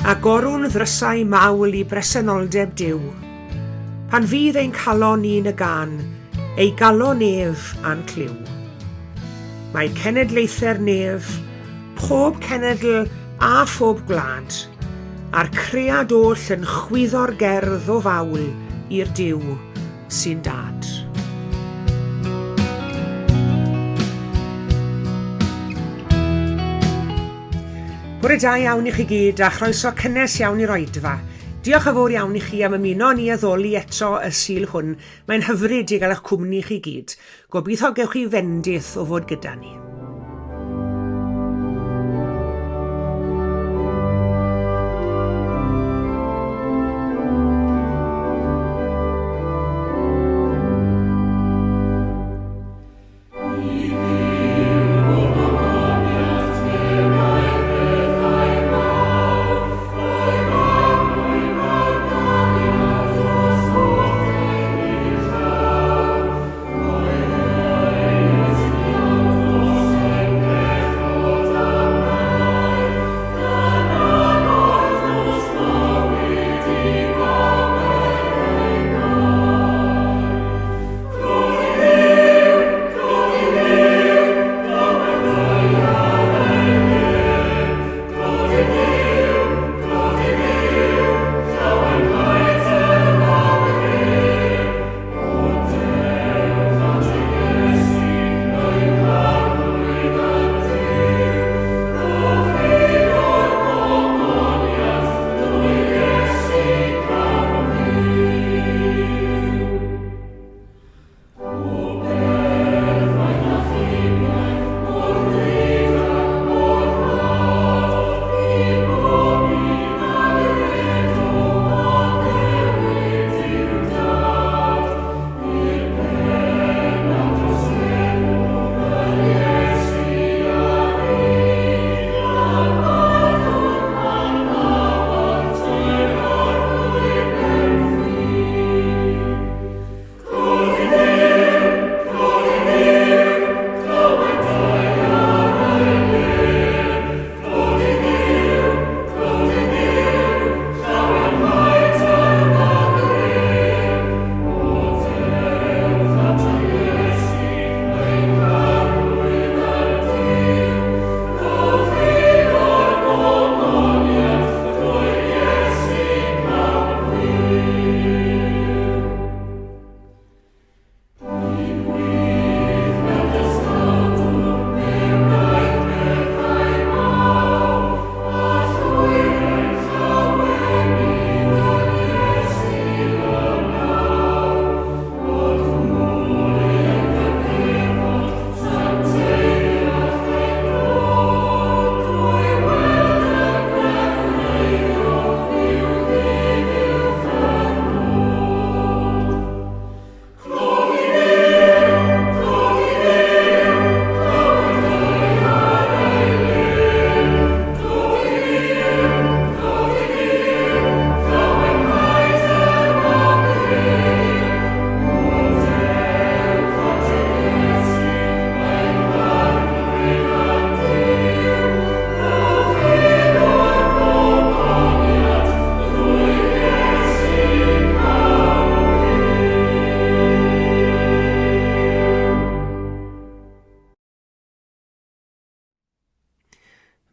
a gorwn ddrysau mawl I bresenoldeb Duw. Pan fydd ein calon ni'n y gan, ei galon nef a'n cliw. Mae cenedlaethau'r nef, pob cenedl a phob gwlad, a'r cread oll yn chwyddo'r gerdd o fawl i'r Duw sy'n dad. Bore da iawn I chi gyd a chroeso cynnes iawn i'r oedfa. Diolch yn fawr iawn I chi am ymuno ni addoli eto y sil hwn. Mae'n hyfryd I gael eich cwmni chi gyd. Gobeithio gewch chi fendith o fod gyda ni.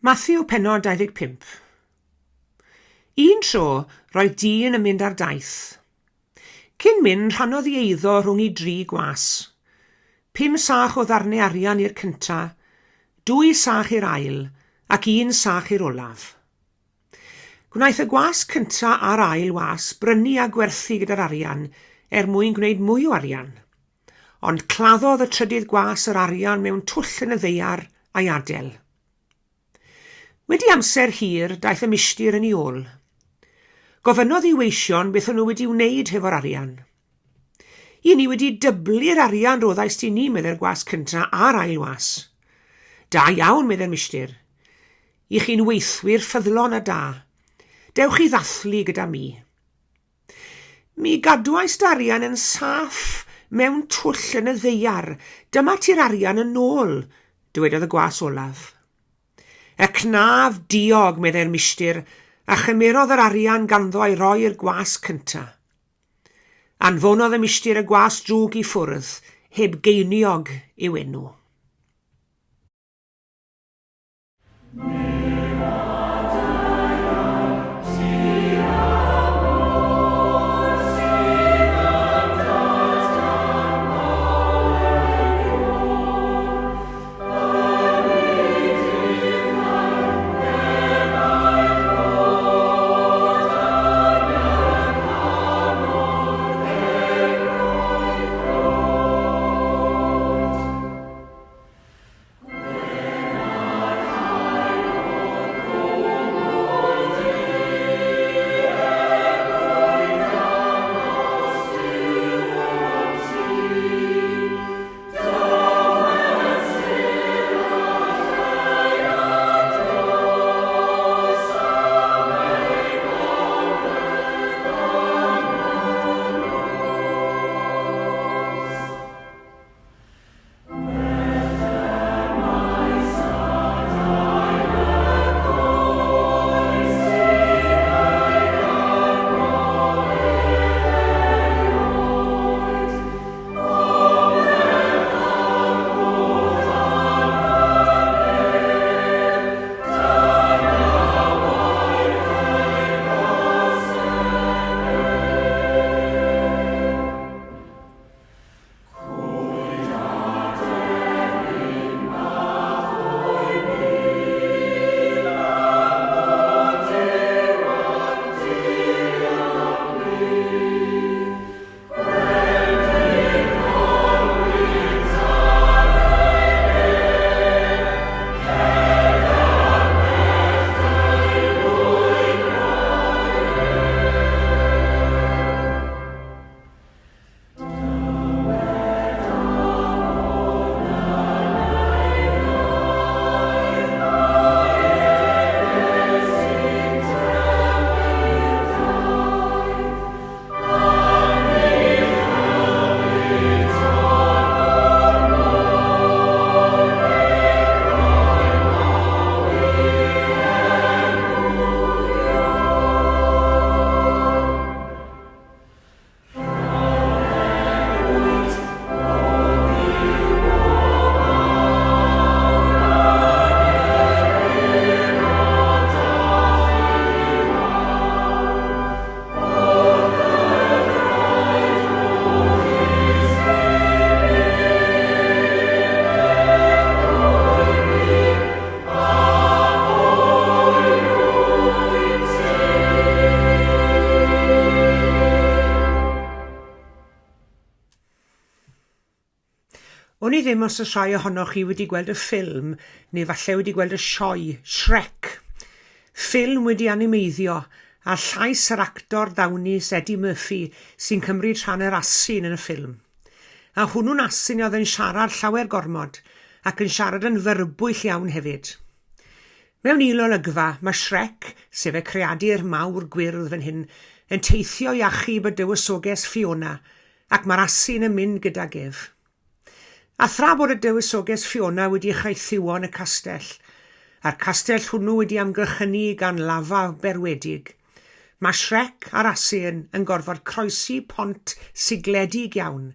Mathew pennod 25. Un tro roedd dyn yn mynd ar daith. Cyn mynd rhannodd I eiddo rhwng I 3 gwas. 5 sach o ddarnau arian i'r cynta, 2 sach i'r ail, ac 1 sach i'r olaf. Gwnaeth y gwas cynta a'r ail was brynu a gwerthu gyda'r arian mwyn gwneud mwy o arian. Ond claddodd y trydydd gwas yr arian mewn twll yn y ddeiar a'i adael. Wedi amser hir daeth y milltir yn ei ôl. Gofynnodd I weision beth o'n nhw wedi wneud hefo'r arian. I ni wedi dyblu'r arian roddais ti ni, medde'r gwas cynta a'r ail was. Da iawn, medde'r milltir. I chi'n weithwyr ffyddlon a da. Dewch I ddathlu gyda mi. Mi gadwais arian yn saff mewn twll yn y ddeiar. Dyma ti'r arian yn ôl, dywedodd y gwas olaf. Y cnaf diog, medde'r milltir, a chymerodd yr arian ganddo ei roi'r gwas cynta. Anfonodd y milltir y gwas drwg i ffwrdd, heb geiniog i'w enw. O'n i ddim os y rhai ohonoch chi wedi gweld y ffilm, neu falle wedi gweld y sioe, Shrek. Ffilm wedi animeiddio, a llais yr actor ddawnus Eddie Murphy sy'n cymryd rhan yr asyn yn y ffilm. A hwnnw'n asyn oedd yn siarad llawer gormod, ac yn siarad yn fyrbwyll iawn hefyd. Mewn un olygfa, mae Shrek, sef y creadur mawr gwyrdd fan hyn, yn teithio i achub y dywysoges Fiona, ac mae'r asyn yn mynd gydag ef. A thra bod y dywysoges Fiona wedi chaethiwo yn y castell, a'r castell hwnnw wedi amgylchynu gan lafa berwedig, mae Shrek a'r asyn yn gorfod croesi pont sigledig iawn,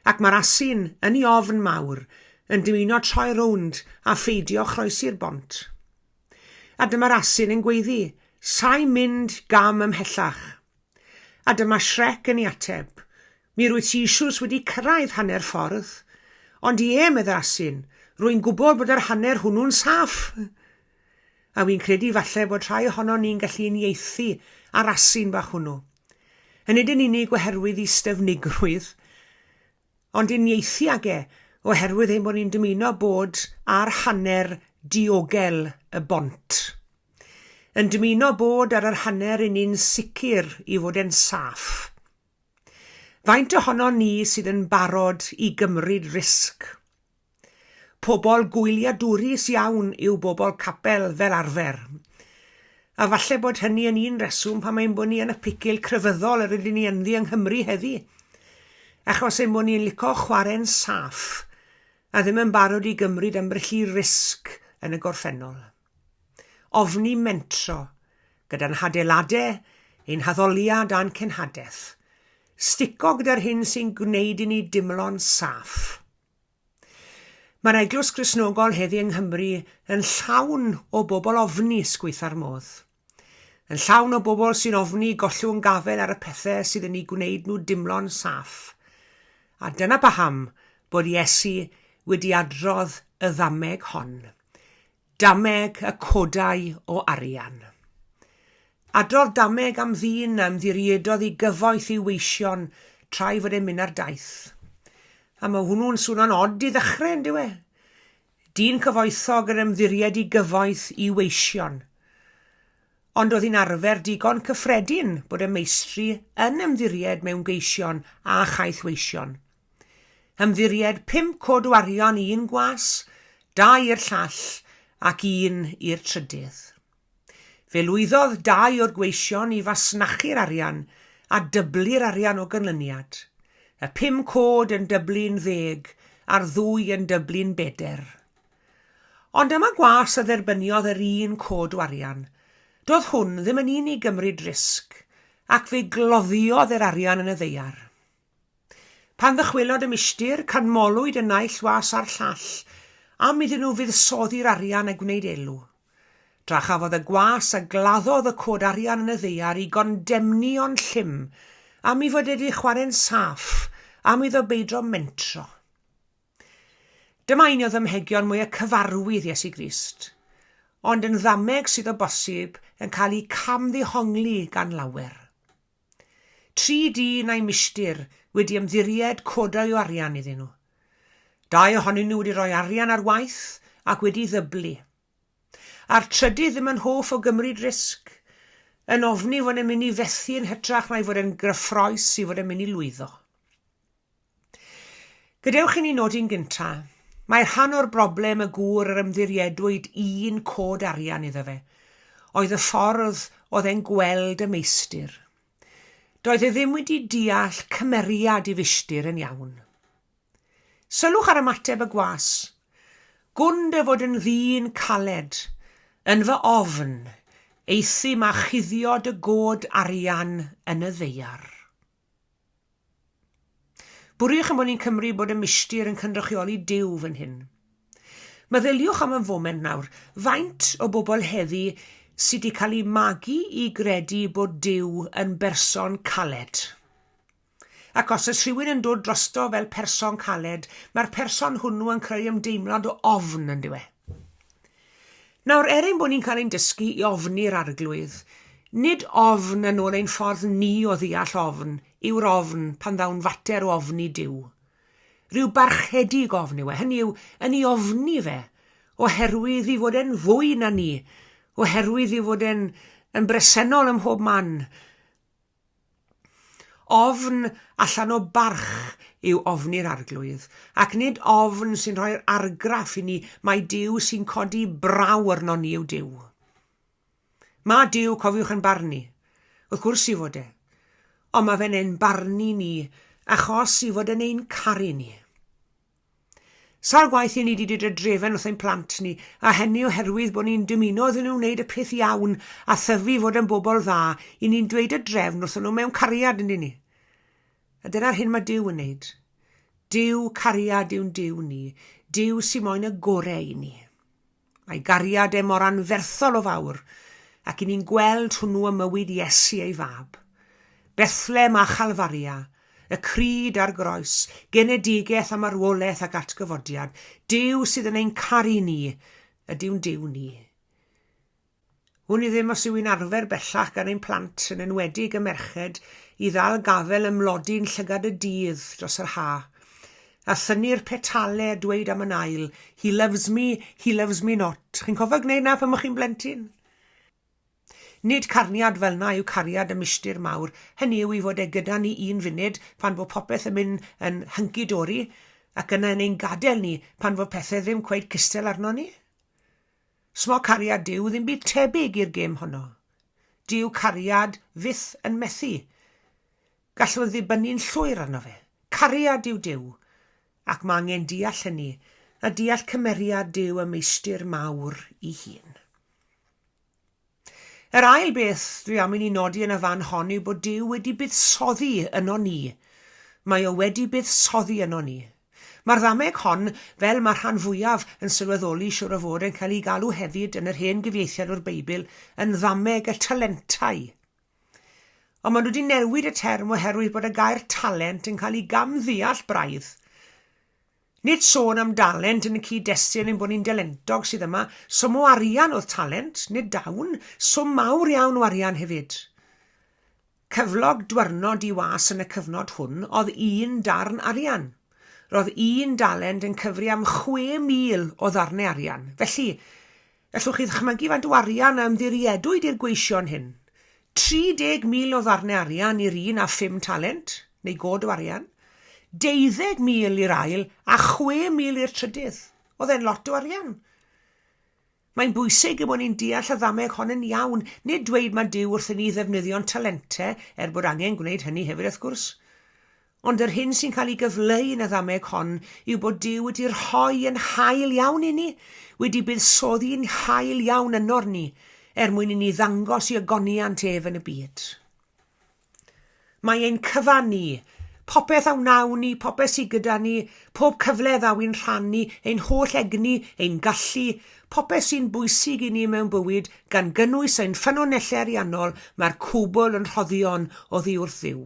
ac mae'r asyn yn ei ofn mawr yn dymuno troi rownd a pheidio croesi'r bont. A dyma'r asyn yn gweiddi, sa'i mynd gam ymhellach. A dyma Shrek yn ei ateb, mi rwyt ti isiws wedi cyrraedd hanner ffordd, ond medda'r asyn, rwy'n gwybod bod yr hanner hwnnw'n saff. A wy'n credu falle bod rhai ohono ni'n gallu unieithu ar asyn bach hwnnw. Nid yn unig oherwydd ei styfnigrwydd, ond unieithu ag oherwydd ein bod ni'n dymuno bod ar hanner diogel y bont. Yn dymuno bod ar yr hanner yn un sicr i fod yn saff. Faint ohono ni sydd yn barod i gymryd risg? Pobol gwyliadwrus iawn yw bobl capel fel arfer. A falle bod hynny yn un reswm pan mae'n bod ni yn y picil crefyddol yr ydyn ni ynddi yng Nghymru heddi. Achos ein bod ni'n licio chwarae'n saff a ddim yn barod i gymryd ymbrell i risg yn y gorffennol. Ofni mentro, gyda'n hadeiladau, ein haddoliad a'n cenhadaeth. Stico gyda'r hyn sy'n gwneud i ni dimlo'n saff. Mae'r eglwys Gristnogol heddi yng Nghymru yn llawn o bobl ofni sgwitha'r modd. Yn llawn o bobl sy'n ofni gollwng gafel ar y pethau sydd yn ei gwneud nhw dimlo'n saff. A dyna paham bod Iesu wedi adrodd y ddameg hon. Dameg y codau o arian. Adrodd dameg am ddyn am ddiriedodd i gyfoeth i weision trai fod e'n mynd ar daith. A mae hwnnw'n swnio'n od i ddechrau, ynddo e? Dyn cyfoethog yn ymddiried i gyfoeth i weision. Ond oedd hi'n arfer digon cyffredin bod y meistri yn ymddiried mewn geision a chaeth weision. Ymddiried 5 cod o arian i un gwas, 2 i'r llall ac 1 i'r trydydd. Fe lwyddodd 2 o'r gweision i fasnachu'r arian a dyblu'r arian o ganlyniad. Y 5 cod yn dyblu'n 10 a'r 2 yn dyblu'n 4. Ond yma gwas a dderbyniodd yr 1 cod o arian. Doedd hwn ddim yn un i gymryd risg, ac fe gloddiodd yr arian yn y ddeiar. Pan ddychwelodd y milltir, canmolwyd y naill was a'r llall, am iddyn nhw fuddsoddi'r arian a gwneud elw. Tra chafodd y gwas a gladdodd y cod arian yn y ddeiar i gondemnio'n llym, am i fod wedi chwarae'n saff, am iddo beidro mentro. Dyma un o ddymhegion mwy y cyfarwydd Iesu Grist, ond yn ddameg sydd o bosib yn cael ei camddihongli gan lawer. 3 dyn a'i milltir wedi ymddiried codau o arian iddyn nhw. 2 ohonyn nhw wedi rhoi arian ar waith ac wedi ddyblu. A'r trydydd ddim yn hoff o gymryd risg, yn ofni fod e'n mynd i fethu'n hytrach na'i fod e'n gyffroes i fod e'n mynd i lwyddo. Gadewch i ni nodi'n gyntaf. Mae'r rhan o'r broblem y gŵr yr ymddiriedwyd 1 cod arian iddo fe. Oedd y ffordd oedd e'n gweld y meistr. Doedd e ddim wedi deall cymeriad i filltir yn iawn. Sylwch ar ymateb y gwas. Gwn dy fod yn ddyn caled, yn fy ofn, eithi ma chuddio dy god arian yn y ddeiar. Bwriwch am bod ni'n cymryd bod y milltir yn cynrychioli Duw fan hyn. Meddyliwch am y foment nawr, faint o bobl heddi sydd wedi cael ei magu i gredu bod Duw yn berson caled. Ac os oes rhywun yn dod drosto fel person caled, mae'r person hwnnw yn creu ymdeimlad o ofn yn diwe. Nawr, ein bod ni'n cael ein dysgu i ofni'r arglwydd, nid ofn yn ôl ein ffordd ni o ddeall ofn, yw'r ofn pan ddawn fater o ofni Duw. Rhyw barchedig ofn yw e, hynny yw yn ei ofni fe, oherwydd i fod e'n fwy na ni, oherwydd i fod e'n bresennol ym mhob man. Ofn allan o barch yw ofni'r arglwydd, ac nid ofn sy'n rhoi'r argraff i ni mae Duw sy'n codi braw arno ni yw Duw. Mae Duw, cofiwch yn barnu, wrth gwrs i fod e, ond mae fe'n ein barnu ni achos i fod yn ein caru ni. Sa'r gwaith i ni wedi drefen wrth ein plant ni, a hynny oherwydd bod ni'n dymuno iddyn nhw wneud y peth iawn a thyfu fod yn bobl dda, i ni'n dweud y drefn wrthyn nhw mewn cariad yn ni. A dyna'r hyn mae Duw yn wneud. Duw cariad yw'n Duw ni, Duw sy'n moyn y gorau i ni. Mae gariad e mor anferthol o fawr, ac i ni'n gweld hwnnw ym mywyd Iesu ei fab. Bethlem a Chalfaria, y cryd a'r groes, genedigaeth a marwolaeth ac atgyfodiad, Duw sydd yn ein caru ni, ydyw'n Duw ni. Hwn i ddim os yw i'n arfer bellach gan ein plant yn enwedig y merched i ddal gafel ymlodi'n llygad y dydd dros yr ha, a thynnu'r petalau dweud am yn ail, he loves me not. Chi'n cofio gwneud na pan ych chi'n blentyn? Nid carniad fel na yw cariad y milltir mawr, hynny yw i fod e gyda ni un funud pan fod popeth yn mynd yn hunky-dory, ac yna yn ein gadael ni pan fod pethau ddim cweud cystel arno ni. Smo cariad Duw ddim byd tebyg i'r gêm honno. Duw cariad fyth yn methu. Gallwn ddibynnu'n llwyr arno fe. Cariad yw Duw, ac mae angen deall hynny, a deall cymeriad Duw y meistr mawr i hun. Yr ail beth dwi am i ni nodi yn y fan hon yw bod Duw wedi buddsoddi yno ni. Mae o wedi buddsoddi yno ni. Mae'r ddameg hon, fel mae'r rhan fwyaf yn sylweddoli siwr o fod yn cael ei galw hefyd yn yr hen gyfieithiad o'r Beibl yn ddameg y talentau. Ond maen nhw wedi newid y term oherwydd bod y gair talent yn cael ei gamddeall braidd. Nid sôn am dalent yn y cyd-destun yn bod ni'n delentog sydd yma, swm o arian oedd talent, nid dawn, swm mawr iawn o arian hefyd. Cyflog dwyrnod i was yn y cyfnod hwn oedd 1 darn arian. Roedd 1 dalent yn cyfri am 6,000 o ddarnau arian. Felly, allwch chi ddychmygu faint o arian a ymddiriedwyd i'r gweision hyn. 30,000 o ddarnau arian i'r un a 5 talent, neu god o arian. 12,000 i'r ail a 6,000 i'r trydydd. Oedd e'n lot o arian. Mae'n bwysig y bod ni'n deall y ddameg hon yn iawn, nid dweud mae Duw wrthyn ni ddefnyddio'n talentau bod angen gwneud hynny hefyd wrth gwrs. Ond yr hyn sy'n cael ei gyfleu yn y ddameg hon yw bod Duw wedi'r rhoi yn hael iawn i ni, wedi buddsoddi'n hael iawn ynor ni, mwyn i ni ddangos i agoniant ef yn y byd. Mae ein cyfan ni, popeth a wnawn ni, popeth sydd gyda ni, pob cyfle ddaw i'n rhannu, ein holl egni, ein gallu, popeth sy'n bwysig i ni mewn bywyd gan gynnwys ein ffynonellau ariannol, mae'r cwbl yn rhoddion o ddi wrth ddiw.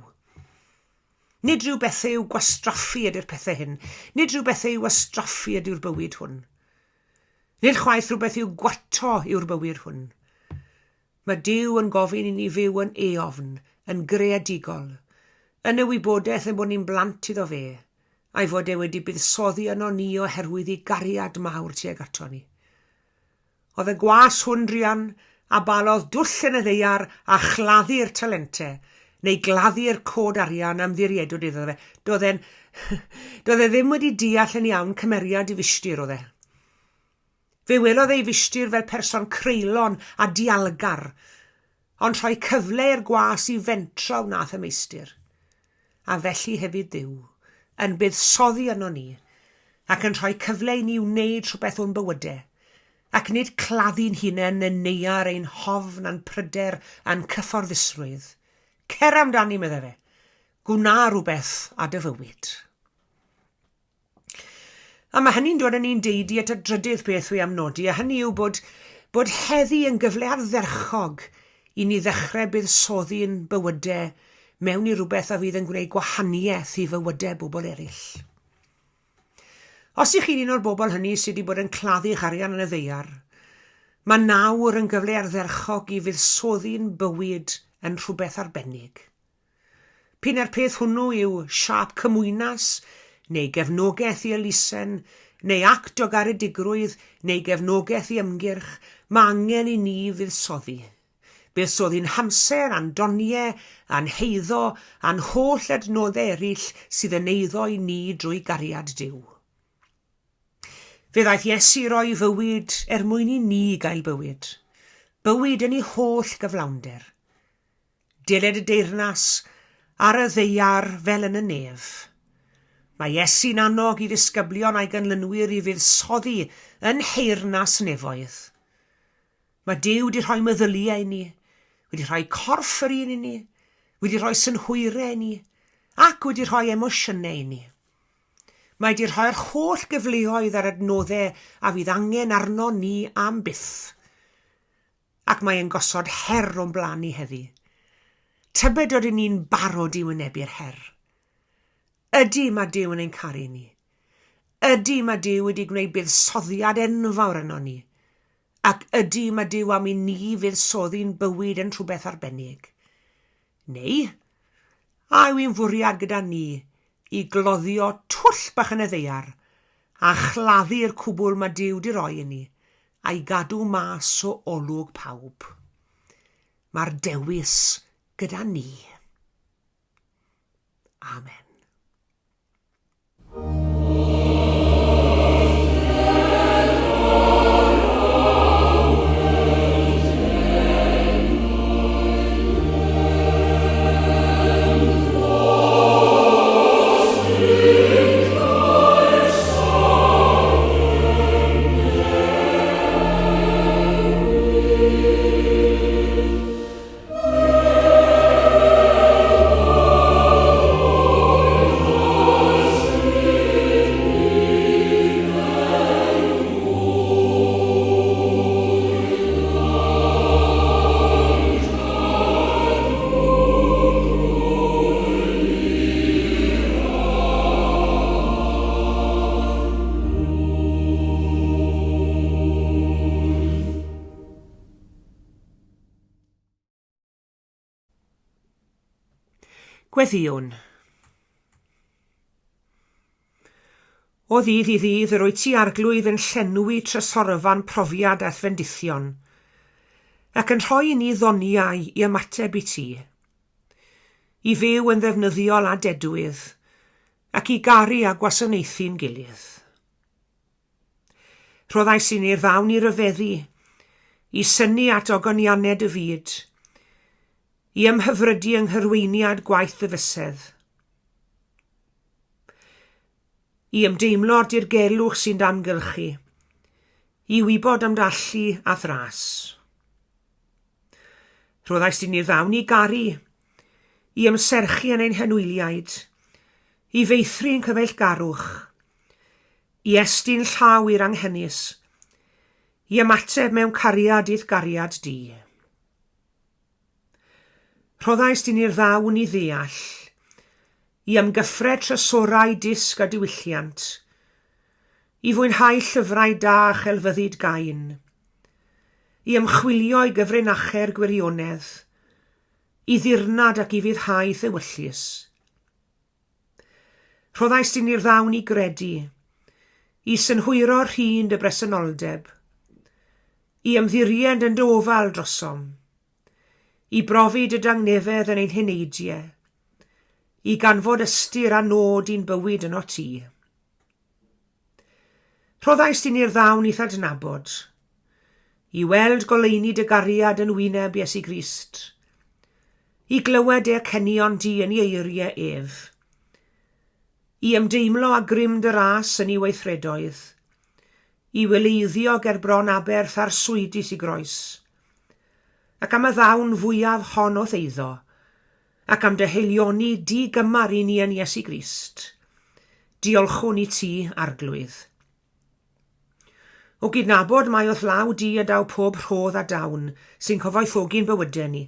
Nid rhyw bethau yw gwastraffu ydy'r pethau hyn. Nid rhyw bethau yw wastraffu ydy'r bywyd hwn. Nid chwaith rhywbeth yw gwato yw'r bywyd hwn. Mae Duw yn gofyn i ni fyw yn eofn, yn greadigol, yn y wybodaeth yn bod ni'n blant iddo fe, a'i fod e wedi buddsoddi yno ni oherwydd ei gariad mawr tuag ato ni. Oedd y gwas hwn drian a balodd dwll yn y ddeiar a chladdu'r talentau, neu gladdu'r cod arian am ddiriedwyd iddo fe. Doedd e ddim wedi deall yn iawn cymeriad i filltir oedd e. Fe welodd ei filltir fel person creulon a dialgar, ond rhoi cyfle i'r gwas i fentro wnaeth y meistr. A felly hefyd Duw, yn buddsoddi yno ni, ac yn rhoi cyfle i ni wneud rhywbeth o'n bywydau, ac nid claddu'n hunain yn neuar ein hofn a'n pryder a'n cyfforddusrwydd. Cer amdani, medde fe. Gwna rhywbeth a dy fywyd. A mae hynny'n dod yn ni'n deudi at y drydydd beth dwi am nodi, a hynny yw bod heddi yn gyfle ardderchog i ni ddechrau buddsoddi'n bywydau mewn i rhywbeth a fydd yn gwneud gwahaniaeth i fywydau bobl eraill. Os ych chi'n un o'r bobl hynny sydd wedi bod yn claddu'ch arian yn y ddeiar, mae nawr yn gyfle ardderchog i fuddsoddi'n bywyd yn rhywbeth arbennig. P'un a'r peth hwnnw yw siap cymwynas, neu gefnogaeth i elusen, neu act o garedigrwydd, neu gefnogaeth i ymgyrch, mae angen i ni fuddsoddi. Buddsoddi'n hamser, a'n doniau, a'n heiddo, a'n holl adnoddau eraill sydd yn eiddo i ni drwy gariad Duw. Fe ddaeth Iesu roi fywyd mwyn i ni gael bywyd. Bywyd yn ei holl gyflawnder. Diled y deyrnas ar y ddeiar fel yn y nef. Mae Iesu'n annog i ddisgyblion a'i ganlynwyr i fuddsoddi yn heyrnas nefoedd. Mae Duw wedi rhoi meddyliau i ni, wedi rhoi corff yr un i ni, wedi rhoi synhwyrau i ni, ac wedi rhoi emosiynau i ni. Mae wedi rhoi'r holl gyfleoedd ar adnoddau a fydd angen arno ni am byth. Ac mae'n gosod her o'n blaen ni heddi. Tybed oedden ni'n barod i wynebu'r her. Ydy mae Duw yn ein caru ni. Ydy mae Duw wedi gwneud buddsoddiad enfawr yno ni. Ac ydy mae Duw am i ni fuddsoddi'n bywyd yn rhywbeth arbennig. Neu, a yw i'n fwriad gyda ni i gloddio twll bach yn y ddeiar a chladdu'r cwbl mae Duw di roi i ni a'i gadw mas o olwg pawb. Mae'r dewis gyda ni. Amen. Gweddiwn. O ddydd i ddydd yr wyt ti arglwydd yn llenwi trysorfan profiad a thfendithion, ac yn rhoi i ni ddoniau i ymateb i ti, i fyw yn ddefnyddiol a dedwydd, ac i garu a gwasanaethu'n gilydd. Rhoddais i ni'r ddawn i ryfeddu, i synnu at ogoniannau dy fyd, i ymhyfrydu yng nghrwyniad gwaith y fysedd, i ymdeimlo'r dirgelwch sy'n damgylchu, i wybod ymdallu a thras. Rhoddais i ni'r ddawn i garu, i ymserchu yn ein henwyliaid, i feithru'n cyfeillgarwch, i estyn llaw i'r anghennus, i ymateb mewn cariad i'th gariad di. Rhoddais di ni'r ddawn i ddeall, i ymgyffred trysorau disg a diwylliant, i fwynhau llyfrau da a chelfyddyd gain, i ymchwilio i gyfrinacher gwirionedd, i ddirnad ac i fuddhau ddewyllus. Rhoddais di ni'r ddawn i gredu, i synhwyro rhyn dy bresenoldeb, i ymddiried yn dy ofal drosom, i brofi dy dangnefedd yn ein heneidiau, i ganfod ystyr a nod i'n bywyd yno ti. Rhoddais di ni'r ddawn i'th adnabod, i weld goleuni dy gariad yn wyneb Iesu Grist, i glywed e'r cenion di yn ei eiriau ef, i ymdeimlo a grym dy ras yn ei weithredoedd, i weleiddio ger bron aberth a'r swydus i groes, ac am y ddawn fwyaf hon o ddeiddo, ac am dy heilioni di gymar i ni yn Iesu Grist. Diolchwn i ti arglwydd. O gydnabod mae wrth law di a daw pob rhodd a dawn sy'n cyfoethogi'n bywydau ni.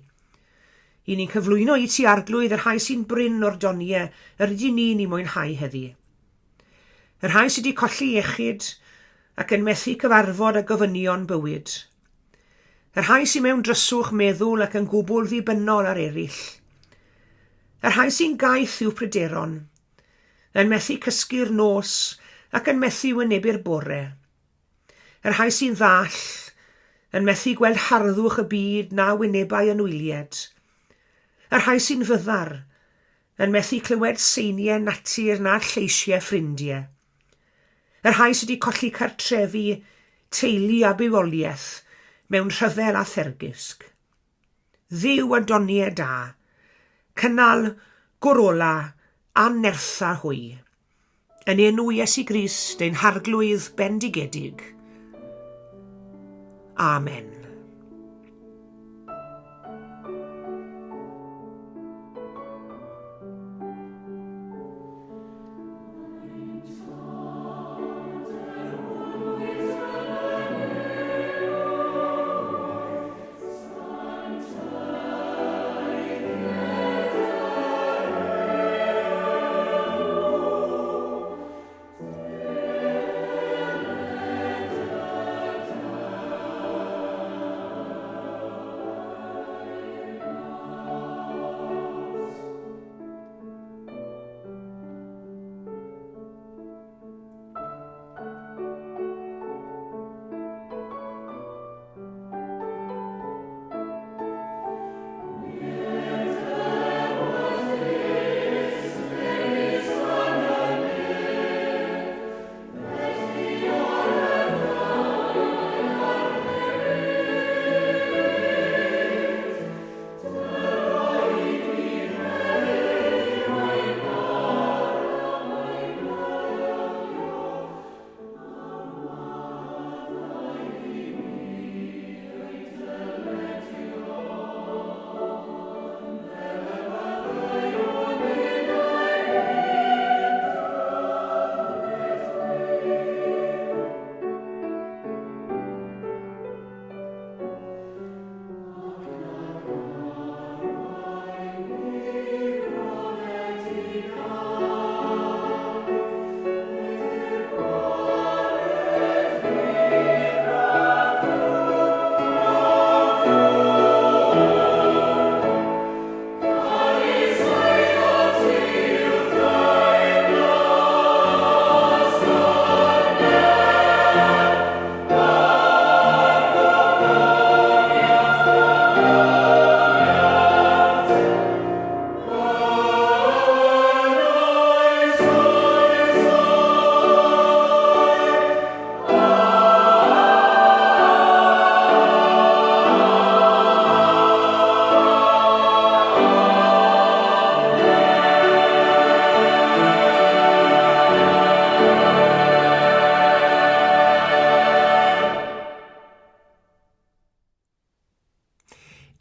I ni'n cyflwyno i ti arglwydd yr rhai sy'n bryn o'r doniau yr ydyn ni'n i mwynhau heddi. Yr rhai sydd wedi colli iechyd ac yn methu cyfarfod a gofynion bywyd. Yr rhai sy'n mewn dryswch meddwl ac yn gwbl ddibynnol ar eraill. Yr rhai sy'n gaeth i'w pryderon, yn methu cysgu'r nos ac yn methu wynebu'r bore. Yr rhai sy'n ddall, yn methu gweld harddwch y byd na wynebau yn wylied. Yr rhai sy'n fyddar, yn methu clywed seiniau natur na'r lleisiau ffrindiau. Yr rhai sydd wedi colli cartrefi, teulu a bywoliaeth mewn rhyfel a thergysg. Dduw a doniau da, cynnal, gwrola a nertha hwy. Yn enw Iesu Grist ein harglwydd bendigedig. Amen.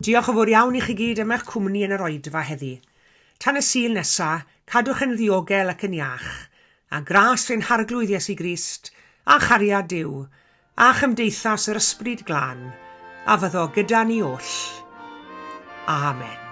Diolch yn fawr iawn i chi gyd am eich cwmni yn yr oedfa heddi. Tan y Sul nesaf, cadwch yn ddiogel ac yn iach, a gras ein harglwydd Iesu Grist, a chariad Duw, a chymdeithas yr ysbryd glân, a fyddo gyda ni oll. Amen.